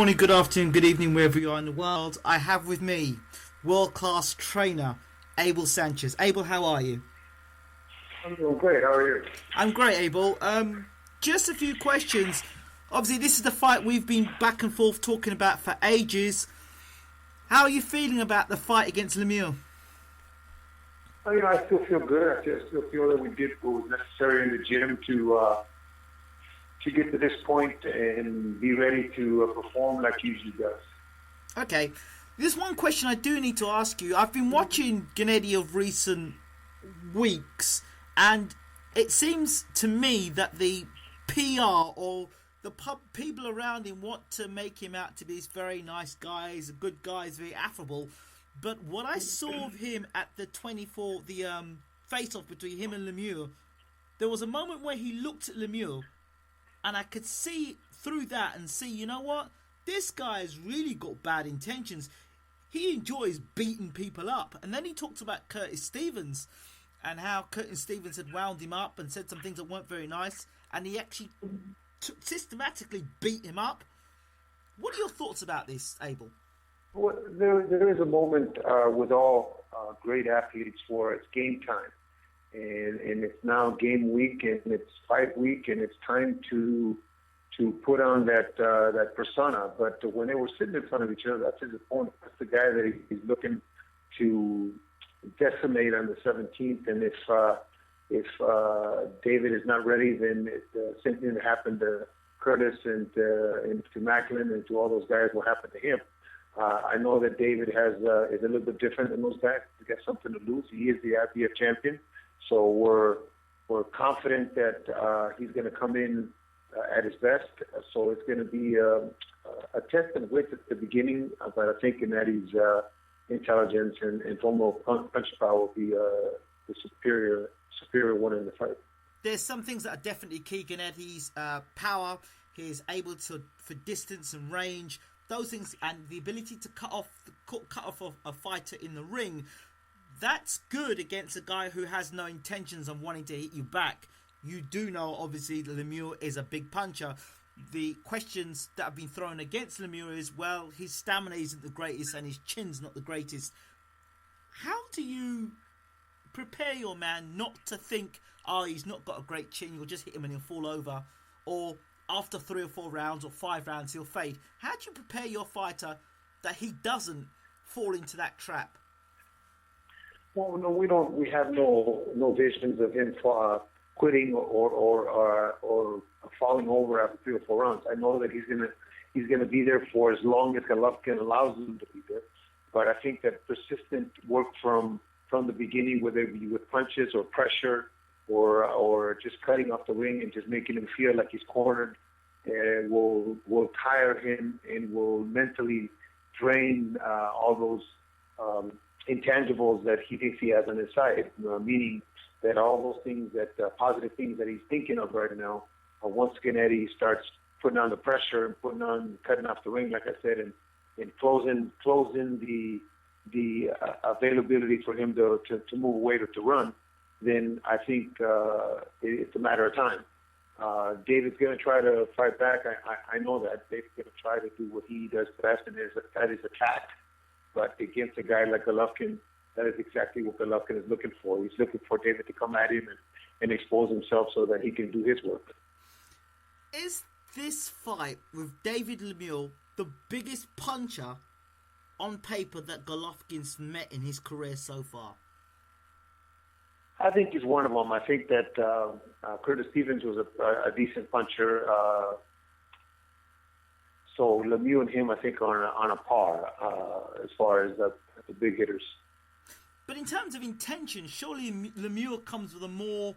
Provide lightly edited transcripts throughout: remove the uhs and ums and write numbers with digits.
morning, good afternoon, good evening, wherever you are in the world. I have with me world-class trainer Abel Sanchez. Abel, how are you? I'm doing great. How are you? I'm great, Abel. Just a few questions. Obviously, this is the fight we've been back and forth talking about for ages. How are you feeling about the fight against Lemieux? I still feel good. I still feel that we did what was necessary in the gym to get to this point and be ready to perform like he usually does. Okay. There's one question I do need to ask you. I've been watching Gennady of recent weeks, and it seems to me that the PR or the people around him want to make him out to be this very nice guy, he's a good guy, he's very affable. But what I saw of him at the face-off between him and Lemieux, there was a moment where he looked at Lemieux, and I could see through that and see, you know what? This guy has really got bad intentions. He enjoys beating people up. And then he talked about Curtis Stevens and how Curtis Stevens had wound him up and said some things that weren't very nice. And he actually systematically beat him up. What are your thoughts about this, Abel? Well, there is a moment with all great athletes where it's game time. And it's now game week and it's fight week and it's time to put on that persona. But when they were sitting in front of each other, that's his opponent. That's the guy that he's looking to decimate on the 17th. And if David is not ready, then the same thing that happened to Curtis and to Macklin and to all those guys will happen to him. I know that David is a little bit different than those guys. He's got something to lose. He is the IBF champion. So we're confident that he's going to come in at his best. So it's going to be a test of wit at the beginning, but I think Gennady's intelligence and formal punch power will be the superior one in the fight. There's some things that are definitely key. Gennady's power, he's able to for distance and range, those things, and the ability to cut off a fighter in the ring. That's good against a guy who has no intentions of wanting to hit you back. You do know, obviously, that Lemieux is a big puncher. The questions that have been thrown against Lemieux is, well, his stamina isn't the greatest and his chin's not the greatest. How do you prepare your man not to think, oh, he's not got a great chin, you'll just hit him and he'll fall over, or after 3 or 4 rounds or 5 rounds he'll fade? How do you prepare your fighter that he doesn't fall into that trap? Well, no, we don't. We have no visions of him quitting or falling over after 3 or 4 rounds. I know that he's gonna be there for as long as Golovkin allows him to be there. But I think that persistent work from the beginning, whether it be with punches or pressure or just cutting off the ring and just making him feel like he's cornered, will tire him and will mentally drain all those intangibles that he thinks he has on his side, meaning that all those things, that positive things that he's thinking of right now, once Gennady starts putting on the pressure and cutting off the ring, like I said, and closing the availability for him to move away or to run, then I think it's a matter of time. David's going to try to fight back. I know that. David's going to try to do what he does best, and that is attack. But against a guy like Golovkin, that is exactly what Golovkin is looking for. He's looking for David to come at him and expose himself so that he can do his work. Is this fight with David Lemieux the biggest puncher on paper that Golovkin's met in his career so far? I think he's one of them. I think that Curtis Stevens was a decent puncher. So Lemieux and him, I think, are on a par as far as the big hitters. But in terms of intention, surely Lemieux comes with a more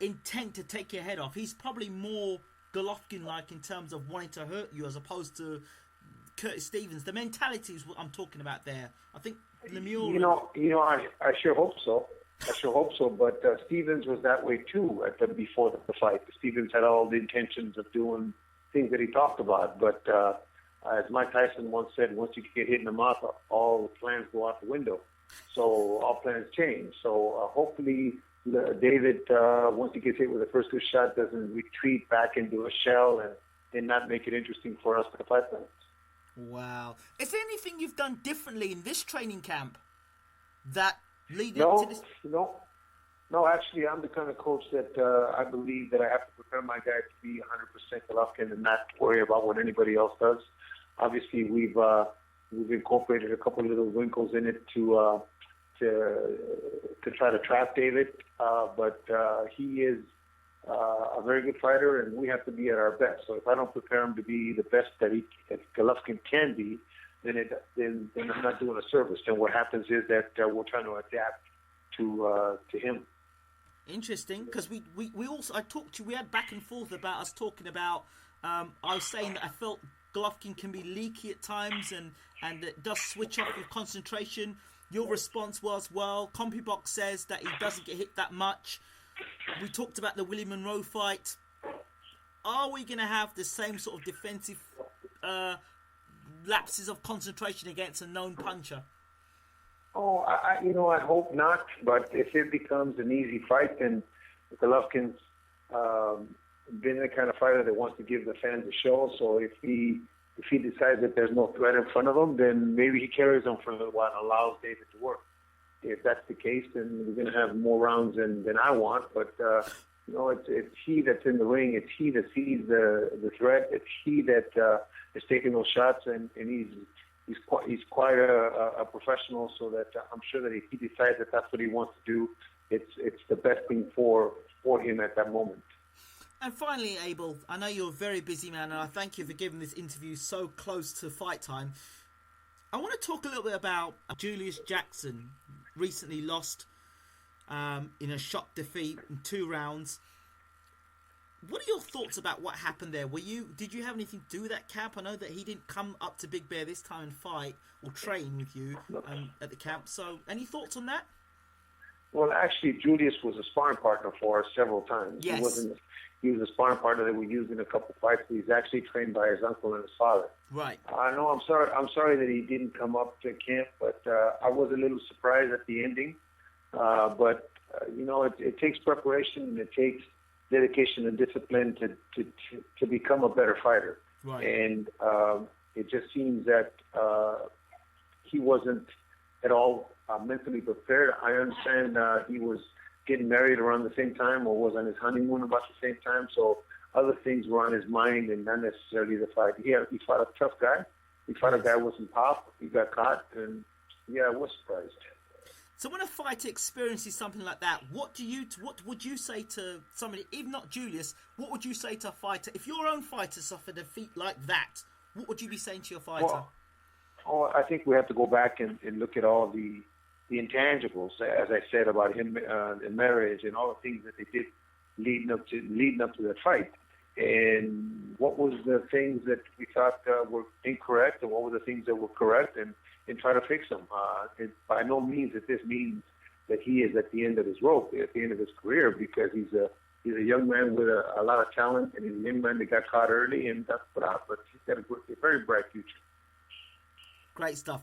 intent to take your head off. He's probably more Golovkin-like in terms of wanting to hurt you as opposed to Curtis Stevens. The mentality is what I'm talking about there. I think Lemieux... I sure hope so. But Stevens was that way too before the fight. Stevens had all the intentions of doing things that he talked about, but as Mike Tyson once said, once you get hit in the mouth, all plans go out the window. So all plans change. So hopefully David, once he gets hit with the first good shot, doesn't retreat back into a shell and not make it interesting for us to fight them. Wow. Is there anything you've done differently in this training camp that leading to this? No, actually, I'm the kind of coach that I believe that I have to prepare my guys to be 100% Golovkin and not worry about what anybody else does. Obviously, we've incorporated a couple of little wrinkles in it to try to trap David, but he is a very good fighter, and we have to be at our best. So if I don't prepare him to be the best that Golovkin can be, then I'm not doing a service. Then what happens is that we're trying to adapt to him. Interesting, because we had back and forth about us talking about. I was saying that I felt Golovkin can be leaky at times, and it does switch off with concentration. Your response was, well, CompuBox says that he doesn't get hit that much. We talked about the Willie Monroe fight. Are we going to have the same sort of defensive lapses of concentration against a known puncher? Oh, I hope not. But if it becomes an easy fight, then Golovkin's been the kind of fighter that wants to give the fans a show. So if he decides that there's no threat in front of him, then maybe he carries him for a little while and allows David to work. If that's the case, then we're going to have more rounds than I want. But it's he that's in the ring. It's he that sees the threat. It's he that is taking those shots, and he's quite a professional. So that I'm sure that if he decides that that's what he wants to do, it's the best thing for him at that moment. And finally, Abel, I know you're a very busy man, and I thank you for giving this interview so close to fight time. I want to talk a little bit about Julius Jackson. Recently lost in a shock defeat in 2 rounds. What are your thoughts about what happened there? Did you have anything to do with that camp? I know that he didn't come up to Big Bear this time and fight or train with you at the camp. So, any thoughts on that? Well, actually, Julius was a sparring partner for us several times. Yes. He was a sparring partner that we used in a couple of fights. He's actually trained by his uncle and his father. Right. I know. I'm sorry that he didn't come up to camp, but I was a little surprised at the ending. But it takes preparation and it takes dedication and discipline to become a better fighter. Right. And it just seems that he wasn't at all mentally prepared. I understand he was getting married around the same time or was on his honeymoon about the same time. So other things were on his mind and not necessarily the fight. He fought a tough guy. He fought a guy with some pop. He got caught, and I was surprised. So when a fighter experiences something like that, what would you say to somebody, even not Julius, what would you say to a fighter? If your own fighter suffered a defeat like that, what would you be saying to your fighter? Well, I think we have to go back and look at all the intangibles, as I said, about him in marriage and all the things that they did leading up to the fight. And what was the things that we thought were incorrect, and what were the things that were correct, and try to fix them. By no means that this means that he is at the end of his rope, at the end of his career, because he's a young man with a lot of talent, and he's a young man that got caught early and got put out. But he's got a very bright future. Great stuff.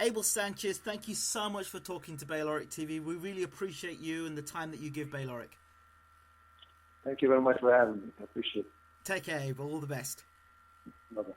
Abel Sanchez, thank you so much for talking to Bayloric TV. We really appreciate you and the time that you give Bayloric. Thank you very much for having me. I appreciate it. Take care, Abel. All the best. Bye-bye.